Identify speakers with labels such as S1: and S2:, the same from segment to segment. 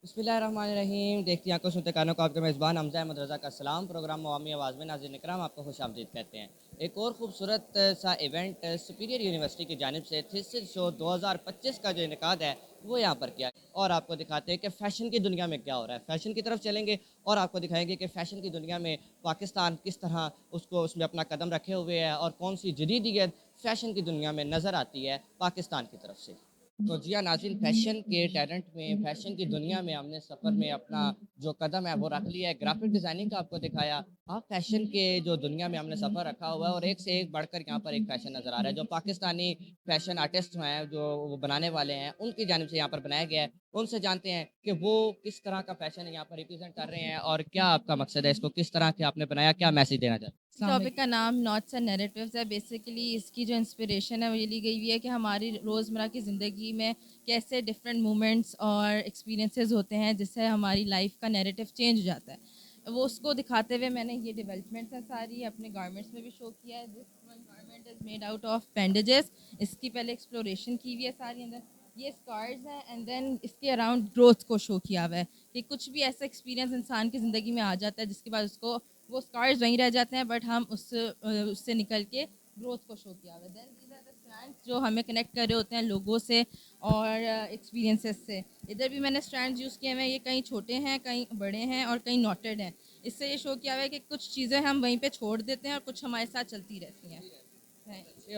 S1: बिस्मिल्लाहिर्रहमानिर्रहीम। देखती आंखों सुनते कानों को आपके मेज़बान हमज़ा अहमद रज़ा का सलाम। प्रोग्राम मवामी आवाज़ में नाज़रीन इकराम आपको खुशामदीद कहते हैं। एक और ख़ूबसूरत सा इवेंट सुपीरियर यूनिवर्सिटी की जानिब से थीसिस शो 2025 का जो इनेकाद है वो यहाँ पर किया और आपको दिखाते हैं कि फ़ैशन की दुनिया में क्या हो रहा है। फ़ैशन की तरफ चलेंगे और आपको दिखाएंगे कि फ़ैशन की दुनिया में पाकिस्तान किस तरह उसको उसमें अपना कदम रखे हुए है और कौन सी जदीदियत फ़ैशन की दुनिया में नज़र आती है पाकिस्तान की तरफ से। तो जी हाँ नाज़रीन, फ़ैशन के टैलेंट में, फ़ैशन की दुनिया में हमने सफ़र में अपना जो कदम है वो रख लिया है। ग्राफ़िक डिज़ाइनिंग का आपको दिखाया। हाँ, फ़ैशन के जो दुनिया में हमने सफ़र रखा हुआ है और एक से एक बढ़कर यहाँ पर एक फ़ैशन नज़र आ रहा है। जो पाकिस्तानी फ़ैशन आर्टिस्ट हैं, जो वो बनाने वाले हैं, उनकी जानिब से यहाँ पर बनाया गया है। उनसे जानते हैं कि वो किस तरह का फ़ैशन यहाँ पर रिप्रेज़ेंट कर रहे हैं और क्या आपका मकसद है, इसको किस तरह के आपने बनाया, क्या मैसेज देना चाहते हैं?
S2: टॉपिक का नाम नॉट्स एंड नैरेटिव्स है। बेसिकली इसकी जो इंस्पिरेशन है वो ये ली गई हुई है कि हमारी रोज़मर्रा की ज़िंदगी में कैसे डिफरेंट मोमेंट्स और एक्सपीरियंसेस होते हैं जिससे हमारी लाइफ का नैरेटिव चेंज हो जाता है। वो उसको दिखाते हुए मैंने ये डेवलपमेंट्स हैं सारी अपने गारमेंट्स में भी शो किया है। This one garment is made out of bandages. इसकी पहले एक्सप्लोरेशन की हुई है सारी अंदर। ये स्कार्स हैं एंड देन इसके अराउंड ग्रोथ को शो किया हुआ है कि कुछ भी ऐसा एक्सपीरियंस इंसान की ज़िंदगी में आ जाता है जिसके बाद उसको वो स्कार्स वहीं रह जाते हैं बट हम उससे निकल के ग्रोथ को शो किया हुआ है। Then these are the strands जो हमें कनेक्ट कर रहे होते हैं लोगों से और एक्सपीरियंसेस से। इधर भी मैंने स्ट्रैंड्स यूज़ किए हैं, ये कहीं छोटे हैं, कहीं बड़े हैं और कहीं नॉटेड हैं। इससे ये शो किया हुआ है कि कुछ चीज़ें हम वहीं पे छोड़ देते हैं और कुछ हमारे साथ चलती रहती हैं।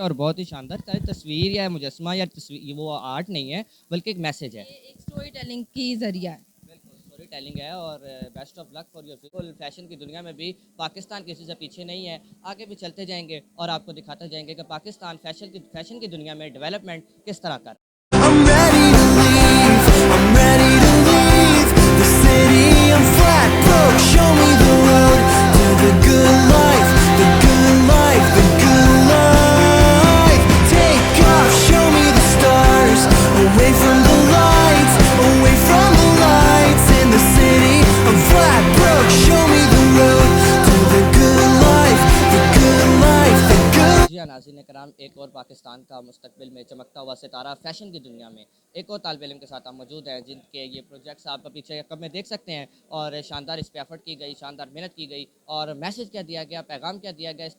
S1: और बहुत ही शानदार, चाहे तस्वीर या मुजस्मा या तस्वीर वो आर्ट नहीं है बल्कि एक मैसेज है।
S2: ये एक स्टोरी टेलिंग की ज़रिया है।
S1: बिल्कुल स्टोरी टेलिंग है और best of luck for your बिल्कुल फैशन की दुनिया में भी पाकिस्तान किसी से पीछे नहीं है। आगे भी चलते जाएंगे और आपको दिखाते जाएंगे कि पाकिस्तान फैशन की दुनिया में डेवलपमेंट किस तरह कर।
S3: I'm ready to leave. I'm ready to leave the city. I'm flat broke. Show me the road to the good life, the good life, the good life. Take off. Show me the stars. Away from the lights, away from the lights in the city. I'm flat broke. Show me the road to the good life, the good life, the good.
S1: जी हाँ नाज़रीन कराम, एक और पाकिस्तान का मुस्तकबिल में चमकता हुआ सितारा फैशन की दुनिया में एक और तालिब इल्म के साथ आप मौजूद हैं जिनके ये प्रोजेक्ट्स आप पीछे कब में देख सकते हैं और शानदार इस पे एफर्ट की गई, शानदार मेहनत की गई और मैसेज क्या दिया गया, पैगाम क्या दिया गया इस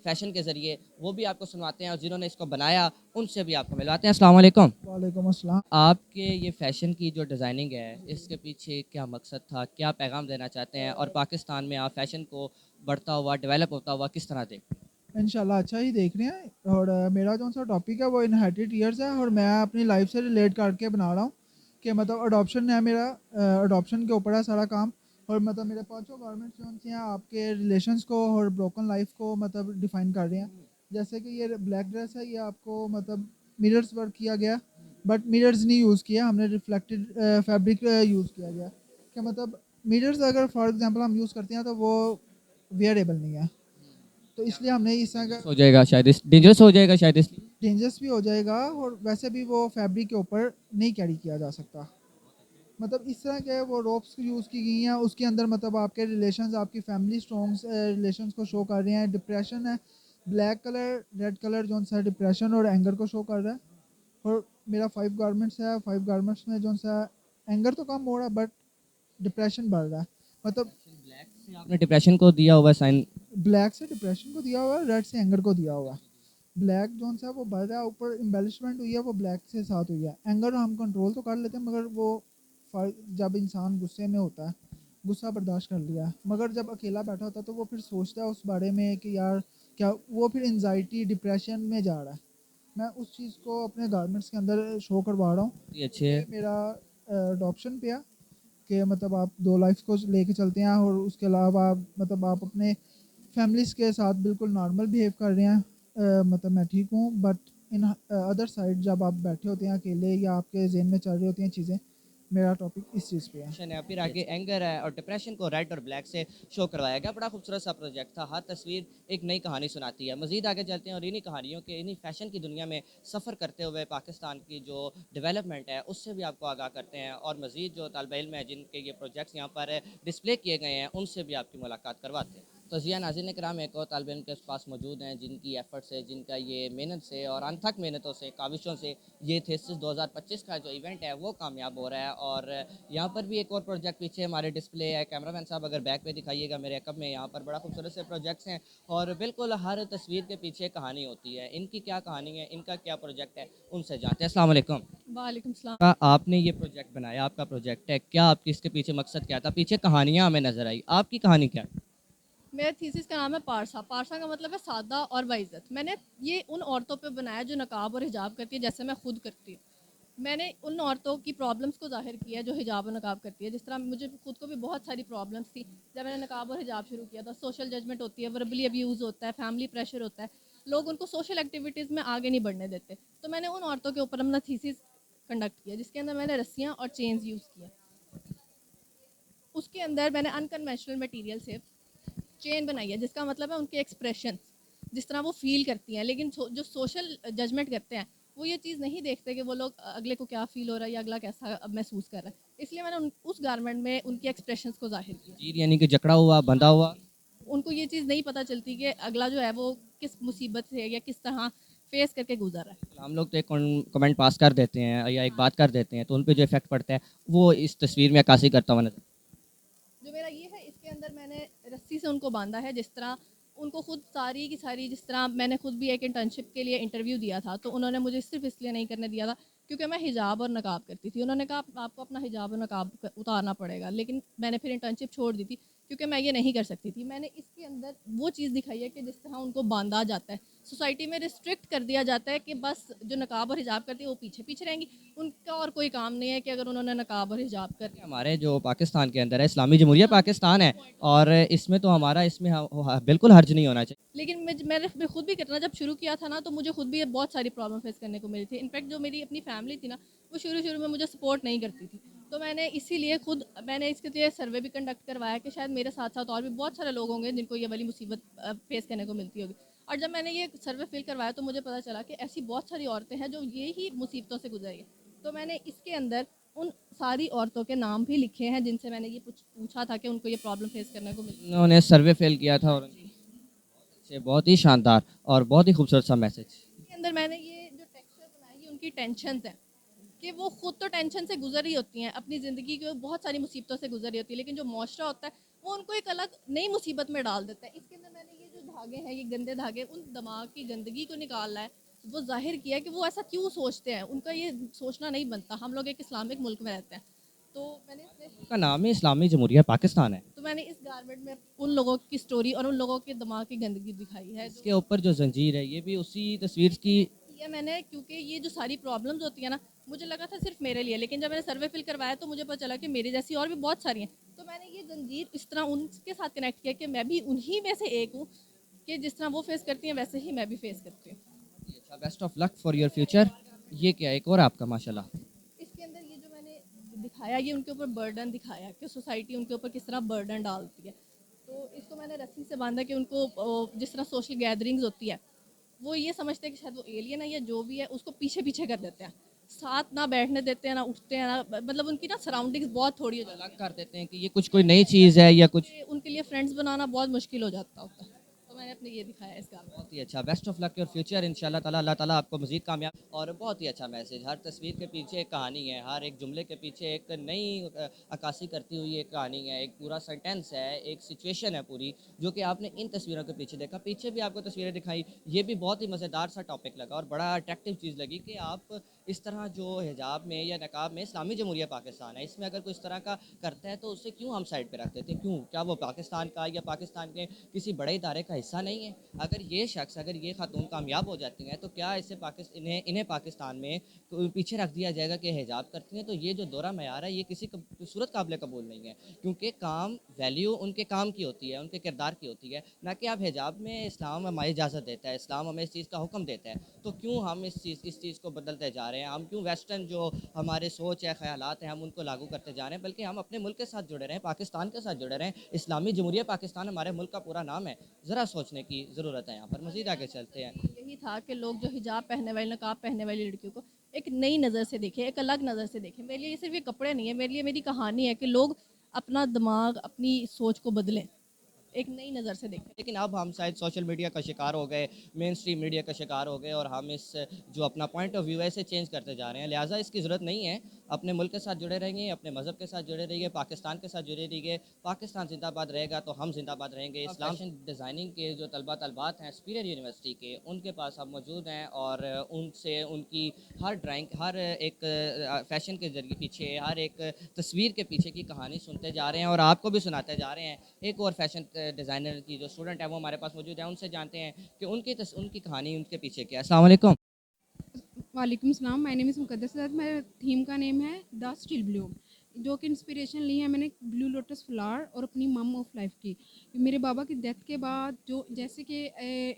S1: फैशन के ज़रिए, वो भी आपको सुनवाते हैं और जिन्होंने इसको बनाया उनसे भी आपको मिलवाते हैं। अस्सलाम वालेकुम।
S4: वालेकुम अस्सलाम।
S1: आपके ये फैशन की जो डिज़ाइनिंग है इसके पीछे क्या मकसद था, क्या पैगाम देना चाहते हैं और पाकिस्तान में आप फैशन को बढ़ता हुआ, डेवलप होता हुआ किस तरह देखते हैं?
S4: इंशाल्लाह अच्छा ही देख रहे हैं और मेरा जो सा टॉपिक है वो इनहेरिटेड ईयर्स है और मैं अपनी लाइफ से रिलेट करके बना रहा हूँ कि मतलब अडॉप्शन है मेरा, अडॉप्शन के ऊपर है सारा काम। और मतलब मेरे पाँचों गवर्नमेंट्स जो हैं आपके रिलेशंस को और ब्रोकन लाइफ को मतलब डिफ़ाइन कर रहे हैं। जैसे कि ये ब्लैक ड्रेस है, ये आपको मतलब मिरर्स वर्क किया गया बट मिरर्स नहीं यूज़ किया हमने, रिफ्लेक्टेड फैब्रिक यूज़ किया गया कि मतलब मिरर्स अगर फॉर एग्जांपल हम यूज़ करते हैं तो वो वेयरेबल नहीं है, तो इसलिए हमने इस तरह का
S1: हो जाएगा शायद, इस डेंजरस हो जाएगा शायद इस।
S4: डेंजरस भी हो जाएगा और वैसे भी वो फैब्रिक के ऊपर नहीं कैरी किया जा सकता। मतलब इस तरह के वो रोप्स यूज़ की गई हैं, उसके अंदर मतलब आपके रिलेशंस, आपकी फैमिली स्ट्रॉन्ग रिलेशंस को शो कर रहे हैं। डिप्रेशन है, ब्लैक कलर रेड कलर जो सा डिप्रेशन और एंगर को शो कर रहा है। और मेरा 5 गारमेंट्स है, 5 गारमेंट्स में जो सा एंगर तो कम हो रहा है बट डिप्रेशन बढ़ रहा है। मतलब
S1: ब्लैक से आपने डिप्रेशन को दिया हुआ साइन।
S4: ब्लैक से डिप्रेशन को दिया हुआ है, रेड से एंगर को दिया हुआ है। ब्लैक जोन सा वो बढ़ रहा है, ऊपर एम्बेलिशमेंट हुई है वो ब्लैक से साथ हुई है। एंगर हम कंट्रोल तो कर लेते हैं मगर वो जब इंसान गुस्से में होता है, गुस्सा बर्दाश्त कर लिया है, मगर जब अकेला बैठा होता है तो वो फिर सोचता है उस बारे में कि यार क्या, वो फिर एनजाइटी डिप्रेशन में जा रहा है। मैं उस चीज़ को अपने गारमेंट्स के अंदर शो करवा रहा हूँ।
S1: ये अच्छे है।
S4: ये मेरा अडॉप्शन पे है कि मतलब आप दो लाइफ्स को लेके चलते हैं और उसके अलावा मतलब आप अपने फैमिलीज़ के साथ बिल्कुल नॉर्मल बिहेव कर रहे हैं। मतलब मैं ठीक हूँ बट इन अदर साइड जब आप बैठे होते हैं अकेले या आपके जेहन में चल रही होती हैं चीज़ें, मेरा टॉपिक इस चीज़ पे है।
S1: है, फिर आगे एंगर है और डिप्रेशन को रेड और ब्लैक से शो करवाया गया। बड़ा खूबसूरत सा प्रोजेक्ट था। हर तस्वीर एक नई कहानी सुनाती है। मजीद आगे चलते हैं और इन्हीं कहानियों के, इन्हीं फैशन की दुनिया में सफ़र करते हुए पाकिस्तान की जो डेवलपमेंट है उससे भी आपको आगाह करते हैं और मजीद जो तालिब इल्म है जिनके ये प्रोजेक्ट्स यहाँ पर डिस्प्ले किए गए हैं उनसे भी आपकी मुलाकात करवाते हैं। तो जिया नाज़रीन इकराम, एक और तालिब इल्म के पास मौजूद हैं जिनकी एफ़र्ट से, जिनका ये मेहनत से और अनथक मेहनतों से, काविशों से ये थीसिस 2025 का जो इवेंट है वो कामयाब हो रहा है। और यहाँ पर भी एक और प्रोजेक्ट पीछे हमारे डिस्प्ले है, कैमरामैन साहब अगर बैक पे दिखाइएगा मेरे अकब में, यहाँ पर बड़ा खूबसूरत से प्रोजेक्ट्स हैं और बिल्कुल हर तस्वीर के पीछे कहानी होती है। इनकी क्या कहानी है, इनका क्या प्रोजेक्ट है, उनसे जानते हैं। अस्सलाम वालेकुम।
S2: वालेकुम सलाम।
S1: आपने ये प्रोजेक्ट बनाया, आपका प्रोजेक्ट है, क्या आपकी इसके पीछे मकसद क्या था, पीछे कहानियाँ हमें नज़र आई, आपकी कहानी क्या है?
S5: मेरे थीसिस का नाम है पारसा। पारसा का मतलब है सादा और बाइज़्ज़त। मैंने ये उन औरतों पे बनाया जो नकाब और हिजाब करती है, जैसे मैं खुद करती हूँ। मैंने उन औरतों की प्रॉब्लम्स को ज़ाहिर किया है जो हिजाब और नकाब करती है। जिस तरह मुझे खुद को भी बहुत सारी प्रॉब्लम्स थी जब मैंने नकाब और हिजाब शुरू किया था। सोशल जजमेंट होती है, वर्बली अब्यूज़ होता है, फैमिली प्रेशर होता है, लोग उनको सोशल एक्टिविटीज़ में आगे नहीं बढ़ने देते। तो मैंने उन औरतों के ऊपर अपना थीसिस कंडक्ट किया, जिसके अंदर मैंने रस्सियाँ और चेन्स यूज़ किया। उसके अंदर मैंने अनकन्वेंशनल मटीरियल से चेन बनाई है, जिसका मतलब है उनके एक्सप्रेशन, जिस तरह वो फील करती हैं। लेकिन जो सोशल जजमेंट करते हैं वो ये चीज़ नहीं देखते कि वो लोग अगले को क्या फ़ील हो रहा है या अगला कैसा अब महसूस कर रहा है। इसलिए मैंने उस गारमेंट में उनके एक्सप्रेशंस को ज़ाहिर किया।
S1: चीर यानी कि जकड़ा हुआ, बंधा हुआ।
S5: उनको ये चीज़ नहीं पता चलती कि अगला जो है वो किस मुसीबत से या किस तरह फेस करके गुजर रहा है।
S1: हम लोग तो एक कमेंट पास कर देते हैं या एक बात कर देते हैं, तो उन पे जो इफेक्ट पड़ता है वो इस तस्वीर में अक्कासी करता हुआ नजर।
S5: जो मेरा ये है, इसके अंदर मैंने रस्सी से उनको बांधा है, जिस तरह उनको खुद सारी की सारी, जिस तरह मैंने खुद भी एक इंटर्नशिप के लिए इंटरव्यू दिया था, तो उन्होंने मुझे सिर्फ इसलिए नहीं करने दिया था क्योंकि मैं हिजाब और नकाब करती थी। उन्होंने कहा आपको अपना हिजाब और नकाब उतारना पड़ेगा, लेकिन मैंने फिर इंटर्नशिप छोड़ दी थी क्योंकि मैं ये नहीं कर सकती थी। मैंने इसके अंदर वो चीज़ दिखाई है कि जिस तरह उनको बांधा जाता है, सोसाइटी में रिस्ट्रिक्ट कर दिया जाता है कि बस जो नकाब और हिजाब करती है वो पीछे पीछे रहेंगी, उनका और कोई काम नहीं है कि अगर उन्होंने नकाब और हिजाब कर लिया।
S1: हमारे जो पाकिस्तान के अंदर है, इस्लामी जमहूरिया पाकिस्तान है, और इसमें तो हमारा इसमें बिल्कुल हर्ज नहीं होना चाहिए।
S5: लेकिन मैंने खुद भी करना जब शुरू किया था ना, तो मुझे खुद भी बहुत सारी प्रॉब्लम फेस करने को मिली थी। इनफैक्ट जो मेरी अपनी फैमिली थी ना, वो शुरू में मुझे सपोर्ट नहीं करती थी। तो मैंने इसीलिए खुद मैंने इसके लिए सर्वे भी कंडक्ट करवाया कि शायद मेरे साथ साथ और भी बहुत सारे लोग होंगे जिनको ये वाली मुसीबत फेस करने को मिलती होगी। और जब मैंने ये सर्वे फिल करवाया तो मुझे पता चला कि ऐसी बहुत सारी औरतें हैं जो ये ही मुसीबतों से गुजरी है। तो मैंने इसके अंदर उन सारी औरतों के नाम भी लिखे हैं जिनसे मैंने ये पूछा था कि उनको ये प्रॉब्लम फेस करने को मिली।
S1: उन्होंने सर्वे फेल किया था और बहुत ही शानदार और बहुत ही खूबसूरत सा मैसेज।
S5: इसके अंदर मैंने ये जो टेक्सचर बनाई है उनकी टेंशन है कि वो खुद तो टेंशन से गुजर रही होती हैं, अपनी ज़िंदगी की बहुत सारी मुसीबतों से गुजर रही होती है, लेकिन जो मुआशरा होता है वो उनको एक अलग नई मुसीबत में डाल देता है। इसके अंदर मैंने ये जो धागे हैं, ये गंदे धागे, उन दिमाग की गंदगी को निकालना है, वो जाहिर किया है कि वो ऐसा क्यों सोचते हैं। उनका ये सोचना नहीं बनता। हम लोग एक इस्लामिक मुल्क में रहते हैं, तो मैंने
S1: उनका नाम ही इस्लामी जमहूरिया पाकिस्तान है।
S5: तो मैंने इस गारमेंट में उन लोगों की स्टोरी और उन लोगों के दिमाग की गंदगी दिखाई है।
S1: इसके ऊपर जो जंजीर है ये भी उसी तस्वीर की।
S5: किया मैंने क्योंकि ये जो सारी प्रॉब्लम्स होती है ना, मुझे लगा था सिर्फ मेरे लिए, लेकिन जब मैंने सर्वे फिल करवाया तो मुझे पता चला कि मेरी जैसी और भी बहुत सारी हैं। तो मैंने ये जंजीर इस तरह उनके साथ कनेक्ट किया कि मैं भी उन्हीं में से एक हूँ, कि जिस तरह वो फेस करती हैं वैसे ही मैं भी फेस करती हूँ।
S1: अच्छा, best of luck for your future. ये क्या एक और आपका माशाल्लाह।
S5: इसके अंदर ये जो मैंने दिखाया, ये उनके ऊपर बर्डन दिखाया कि सोसाइटी उनके ऊपर किस तरह बर्डन डालती है। तो इसको मैंने रस्सी से बांधा कि उनको जिस तरह सोशल गैदरिंग्स होती है, वो ये समझते हैं कि शायद वो एलियन है या जो भी है, उसको पीछे पीछे कर देते हैं, साथ ना बैठने देते हैं, ना उठते हैं, ना मतलब उनकी ना सराउंडिंग्स बहुत थोड़ी हो जाती
S1: अलग कर देते हैं कि ये कुछ कोई नई चीज़ है या कुछ।
S5: है, उनके लिए फ्रेंड्स बनाना बहुत मुश्किल हो जाता होता है। तो मैंने अपने ये दिखाया इस गाने में।
S1: बहुत ही अच्छा, best of luck your future. इंशाल्लाह ताला अल्लाह ताला आपको मज़ीद कामयाब। और बहुत ही अच्छा मैसेज, हर तस्वीर के पीछे एक कहानी है, हर एक जुमले के पीछे एक नई अक्कासी करती हुई एक कहानी है, एक पूरा सेंटेंस है, एक सिचुएशन है पूरी, जो कि आपने इन तस्वीरों के पीछे देखा। पीछे भी आपको तस्वीरें दिखाई, ये भी बहुत ही मज़ेदार सा टॉपिक लगा और बड़ा अट्रैक्टिव चीज़ लगी कि आप इस तरह जो हिजाब में या नकाब में इस्लामी जमहूरिया पाकिस्तान है, इसमें अगर कोई इस तरह का करता है तो उसे क्यों हम साइड पे रख देते हैं? क्यों? क्या वो पाकिस्तान का या पाकिस्तान के किसी बड़े इदारे का हिस्सा नहीं है? अगर ये शख्स, अगर ये खातून कामयाब हो जाती हैं तो क्या इसे इन्हें पाकिस्तान में पीछे रख दिया जाएगा कि हिजाब करती हैं? तो ये जो दोहरा मयार है ये किसी सूरत काबिल कबूल नहीं है, क्योंकि काम वैल्यू उनके काम की होती है, उनके किरदार की होती है, ना कि आप हिजाब में। इस्लाम हमें इजाज़त देता है, इस्लाम हमें इस चीज़ का हुक्म देता है, तो क्यों हम इस चीज़ को बदलते जा रहे हैं? हम क्यों वेस्टर्न जो हमारे सोच है, ख्यालात हैं, हम उनको लागू करते जा रहे हैं? बल्कि हम अपने मुल्क के साथ जुड़े रहें, पाकिस्तान के साथ जुड़े रहें। इस्लामी जमहूरिया पाकिस्तान हमारे मुल्क का पूरा नाम है। ज़रा सोचने की ज़रूरत है यहाँ पर। मज़ीद आगे चलते हैं।
S5: यही था कि लोग जो हिजाब पहनने वाली, नकाब पहनने वाली लड़कियों को एक नई नज़र से देखें, एक अलग नज़र से देखें। मेरे लिए ये सिर्फ ये कपड़े नहीं है, मेरे लिए मेरी कहानी है कि लोग अपना दिमाग, अपनी सोच को बदलें। एक नई नज़र से देखें।
S1: लेकिन अब हम शायद सोशल मीडिया का शिकार हो गए, मेन स्ट्रीम मीडिया का शिकार हो गए और हम इस जो अपना पॉइंट ऑफ व्यू है इसे चेंज करते जा रहे हैं। लिहाजा इसकी ज़रूरत नहीं है, अपने मुल्क के साथ जुड़े रहेंगे, अपने मज़हब के साथ जुड़े रहिए, पाकिस्तान के साथ जुड़े रहिए। पाकिस्तान जिंदाबाद रहेगा तो हम जिंदाबाद रहेंगे। इस्लाम डिज़ाइनिंग के जो तलबा तलबात हैं सुपीरियर यूनिवर्सिटी के, उनके पास हम मौजूद हैं और उनसे उनकी हर ड्राइंग, हर एक फ़ैशन के जरिए पीछे, हर एक तस्वीर के पीछे की कहानी सुनते जा रहे हैं और आपको भी सुनाते जा रहे हैं। एक और फैशन डिज़ाइनर की जो स्टूडेंट है वो हमारे पास मौजूद है, उनसे जानते हैं कि उनकी कहानी उनके पीछे क्या है। अस्सलाम वालेकुम।
S6: वालेकुम सलाम, माय नेम इज़ मुक़द्दस सैयद। मेरे थीम का नेम है द स्टील ब्लू, जो कि इंस्पिरेशन ली है मैंने ब्लू लोटस फ्लावर और अपनी मम ऑफ लाइफ की। मेरे बाबा की डेथ के बाद जो जैसे कि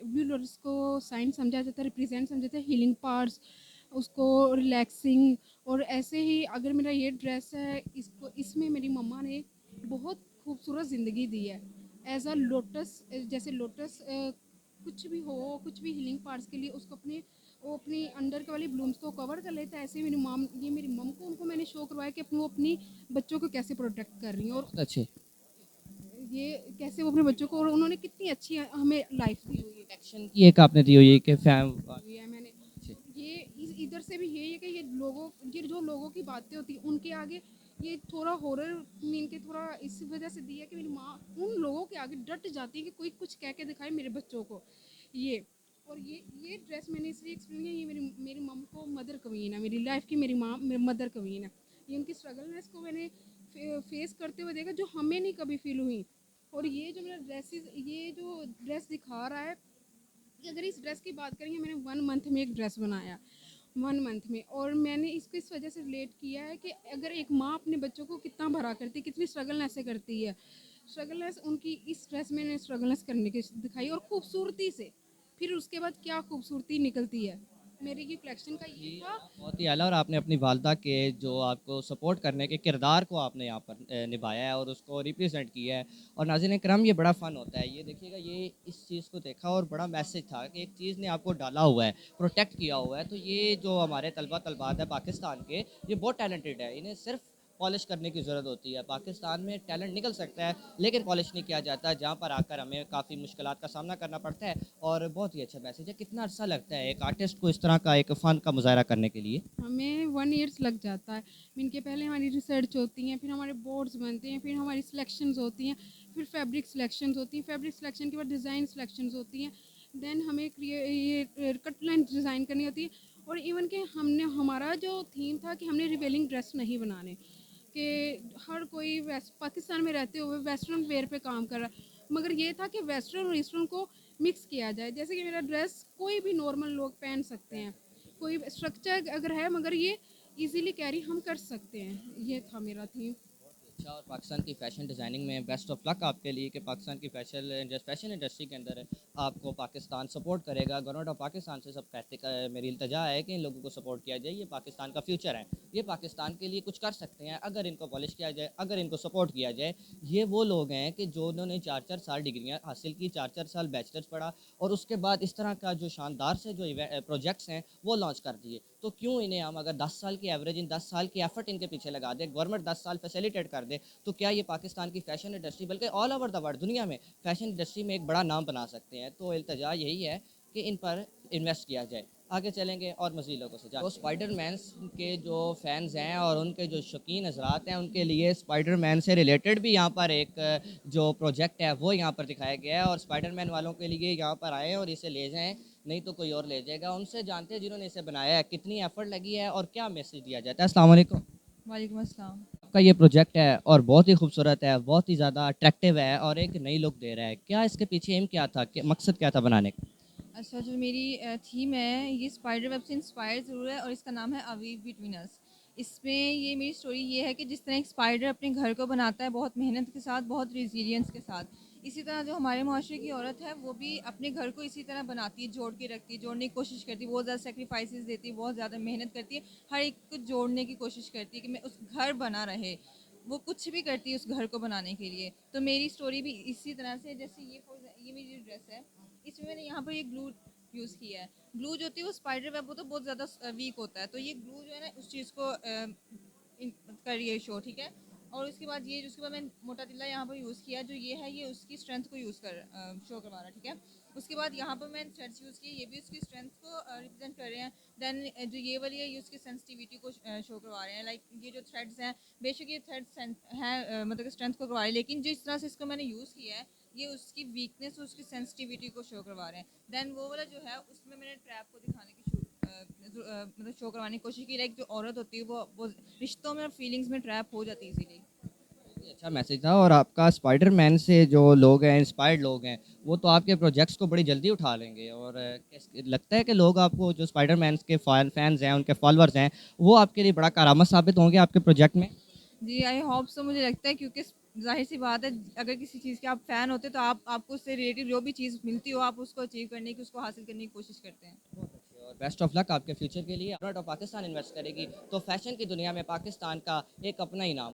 S6: ब्लू लोटस को साइन समझा जाता है, रिप्रेजेंट समझा जाता है हीलिंग पार्ट्स, उसको रिलैक्सिंग। और ऐसे ही अगर मेरा ये ड्रेस है, इसको इसमें मेरी मम्मा ने बहुत खूबसूरत ज़िंदगी दी है एज अ लोटस। जैसे लोटस कुछ भी हो, कुछ भी हीलिंग पार्ट्स के लिए उसको अपने वो अपनी अंडर के वाली ब्लूम्स को कवर कर लेता है। ऐसे ही मेरी मम, ये मेरी मम को उनको मैंने शो करवाया कि वो अपनी बच्चों को कैसे प्रोटेक्ट कर रही हैं, और
S1: अच्छे
S6: ये कैसे वो अपने बच्चों को, और उन्होंने कितनी अच्छी हमें लाइफ दी हुई
S1: एक्शन की एक आपने दी हुई है कि फैम
S6: है मैंने। ये इधर से भी यही है कि ये जो लोगों की बातें होती हैं उनके आगे, ये थोड़ा हॉरर मीन के थोड़ा इस वजह से दिया कि मेरी माँ उन लोगों के आगे डट जाती है कि कोई कुछ कह के दिखाए मेरे बच्चों को। ये और ये ड्रेस मैंने इसलिए एक्सप्लेन किया, ये मेरी मेरी मम को मदर कवीन है, मेरी लाइफ की मेरी माँ मदर कवीन है। ये उनकी स्ट्रगलनेस को मैंने फेस करते हुए देखा, जो हमें नहीं कभी फील हुई। और ये जो मेरा ड्रेसेस, ये जो ड्रेस दिखा रहा है, कि अगर इस ड्रेस की बात करेंगे, मैंने 1 मंथ में एक ड्रेस बनाया, 1 मंथ में। और मैंने इसको इस वजह से रिलेट किया है कि अगर एक माँ अपने बच्चों को कितना भरा करती है, कितनी स्ट्रगलनेस से करती है, स्ट्रगलनेस उनकी इस ड्रेस में ने स्ट्रगलनेस करने की दिखाई, और खूबसूरती से फिर उसके बाद क्या खूबसूरती निकलती है। मेरी ये कलेक्शन का ये था।
S1: बहुत ही आला और आपने अपनी वालदा के जो आपको सपोर्ट करने के किरदार को आपने यहाँ पर निभाया है और उसको रिप्रेजेंट किया है। और नाज़रीन करम, ये बड़ा फ़न होता है। ये देखिएगा, ये इस चीज़ को देखा और बड़ा मैसेज था कि एक चीज़ ने आपको डाला हुआ है, प्रोटेक्ट किया हुआ है। तो ये जो हमारे तलबा तलबात है पाकिस्तान के, ये बहुत टैलेंटेड है। इन्हें सिर्फ पॉलिश करने की ज़रूरत होती है। पाकिस्तान में टैलेंट निकल सकता है लेकिन पॉलिश नहीं किया जाता, जहाँ पर आकर हमें काफ़ी मुश्किलात का सामना करना पड़ता है। और बहुत ही अच्छा मैसेज है। कितना अर्सा लगता है एक आर्टिस्ट को इस तरह का एक फ़न का मुज़ाहरा करने के लिए?
S6: हमें 1 ईयर्स लग जाता है। इनके पहले हमारी रिसर्च होती हैं, फिर हमारे बोर्ड्स बनते हैं, फिर हमारी सिलेक्शंस होती हैं, फिर फैब्रिक सिलेक्शंस होती हैं, फैब्रिक सिलेक्शन के बाद डिज़ाइन सिलेक्शंस होती हैं, देन हमें ये कट लाइन डिज़ाइन करनी होती है। और इवन कि हमारा जो थीम था कि हमने रिवेलिंग ड्रेस नहीं बनाने, कि हर कोई पाकिस्तान में रहते हुए वेस्टर्न वेयर पे काम कर रहा है, मगर ये था कि वेस्टर्न और ईस्टर्न को मिक्स किया जाए। जैसे कि मेरा ड्रेस कोई भी नॉर्मल लोग पहन सकते हैं, कोई स्ट्रक्चर अगर है, मगर ये इजीली कैरी हम कर सकते हैं। ये था मेरा थीम।
S1: अच्छा, और पाकिस्तान की फ़ैशन डिज़ाइनिंग में बेस्ट ऑफ लक आपके लिए कि पाकिस्तान की फ़ैशन इंडस्ट्री के अंदर आपको पाकिस्तान सपोर्ट करेगा। गवर्नमेंट ऑफ पाकिस्तान से सब कहते मेरी इल्तजा है कि इन लोगों को सपोर्ट किया जाए। ये पाकिस्तान का फ्यूचर है, ये पाकिस्तान के लिए कुछ कर सकते हैं अगर इनको पॉलिश किया जाए, अगर इनको सपोर्ट किया जाए। ये वो लोग हैं कि जो उन्होंने 4-4 साल डिग्रियाँ हासिल की, 4-4 साल बैचलर्स पढ़ा और उसके बाद इस तरह का जो शानदार से जो प्रोजेक्ट्स हैं वो लॉन्च कर दिए। तो क्यों इन्हें हम अगर 10 साल की एवरेज, इन 10 साल की एफर्ट इनके पीछे लगा दें, गवर्नमेंट 10 साल फैसिलिटेट कर दे, तो क्या ये पाकिस्तान की फ़ैशन इंडस्ट्री बल्कि ऑल ओवर द वर्ल्ड दुनिया में फ़ैशन इंडस्ट्री में एक बड़ा नाम बना सकते हैं। तो इल्तजा यही है कि इन पर इन्वेस्ट किया जाए। आगे चलेंगे और मज़ीद लोगों से तो स्पाइडरमैन के जो फैंस हैं और उनके जो शौकीन हजरात हैं, उनके लिए स्पाइडरमैन से रिलेटेड भी यहाँ पर एक जो प्रोजेक्ट है वो यहाँ पर दिखाया गया है। और स्पाइडरमैन वालों के लिए यहाँ पर आए और इसे ले जाएँ, नहीं तो कोई और ले जाएगा। उनसे जानते हैं जिन्होंने इसे बनाया है, कितनी एफर्ट लगी है और क्या मैसेज दिया जाता है। अस्सलाम वालेकुम।
S2: वालेकुम अस्सलाम।
S1: आपका ये प्रोजेक्ट है और बहुत ही खूबसूरत है, बहुत ही ज़्यादा अट्रैक्टिव है और एक नई लुक दे रहा है। क्या इसके पीछे एम क्या था, मकसद क्या था बनाने का?
S2: अच्छा, जो मेरी थीम है, ये स्पाइडर वेब से इंस्पायर ज़रूर है और इसका नाम है अ वीव बिटवीन अस। इसमें ये मेरी स्टोरी ये है कि जिस तरह एक स्पाइडर अपने घर को बनाता है बहुत मेहनत के साथ, बहुत रेजिलियंस के साथ, इसी तरह जो हमारे माशरे की औरत है वो भी अपने घर को इसी तरह बनाती है, जोड़ के रखती है, जोड़ने की कोशिश करती है, बहुत ज़्यादा सेक्रीफाइसेस देती है, बहुत ज़्यादा मेहनत करती है, हर एक को जोड़ने की कोशिश करती है कि मैं उस घर बना रहे। वो कुछ भी करती है उस घर को बनाने के लिए। तो मेरी स्टोरी भी इसी तरह से, जैसे ये मेरी ड्रेस है, इसमें मैंने यहाँ पर ये ग्लू यूज़ किया है। ग्लू जो होती है वो स्पाइडर वेब वो तो बहुत ज़्यादा वीक होता है, तो ये ग्लू जो है ना उस चीज़ को कर रही है शो, ठीक है।
S7: और उसके बाद ये उसके बाद मैंने मोटा तिल्ला यहाँ पर यूज़ किया, जो ये है ये उसकी स्ट्रेंथ को यूज़ कर शो करवा रहा है, ठीक है। उसके बाद यहाँ पर मैंने थ्रेड्स यूज़ किए, ये भी उसकी स्ट्रेंथ को रिप्रेजेंट कर रहे हैं। देन जो ये वाली है ये उसकी सेंसिटिविटी को शो करवा रहे हैं। लाइक ये जो थ्रेड्स हैं, बेशक ये थ्रेड्स हैं मतलब स्ट्रेंथ को करवा रहे हैं, लेकिन जिस तरह से इसको मैंने यूज़ किया है ये उसकी वीकनेस और उसकी सेंसिटिविटी को शो करवा रहे हैं। देन वो वाला जो है उसमें मैंने ट्रैप को दिखाने की मतलब शो करवाने की कोशिश की। लाइक जो औरत होती है वो रिश्तों में और फीलिंग्स में ट्रैप हो जाती है इजीली।
S1: अच्छा मैसेज था। और आपका स्पाइडरमैन से जो लोग हैं, इंस्पायर्ड लोग हैं, वो तो आपके प्रोजेक्ट्स को बड़ी जल्दी उठा लेंगे। और लगता है कि लोग आपको, जो स्पाइडरमैन के फैंस हैं, उनके फॉलोअर्स हैं, वो आपके लिए बड़ा करामत साबित होंगे आपके प्रोजेक्ट में।
S7: जी आई होप सो, मुझे लगता है, क्योंकि जाहिर सी बात है अगर किसी चीज़ के आप फ़ैन होते तो आपको उससे रिलेटेड जो भी चीज़ मिलती हो आप उसको अचीव करने की, उसको हासिल करने की कोशिश करते हैं।
S1: बहुत अच्छे और बेस्ट ऑफ लक आपके फ्यूचर के लिए। गवर्नमेंट ऑफ पाकिस्तान इन्वेस्ट करेगी तो फैशन की दुनिया में पाकिस्तान का एक अपना ही नाम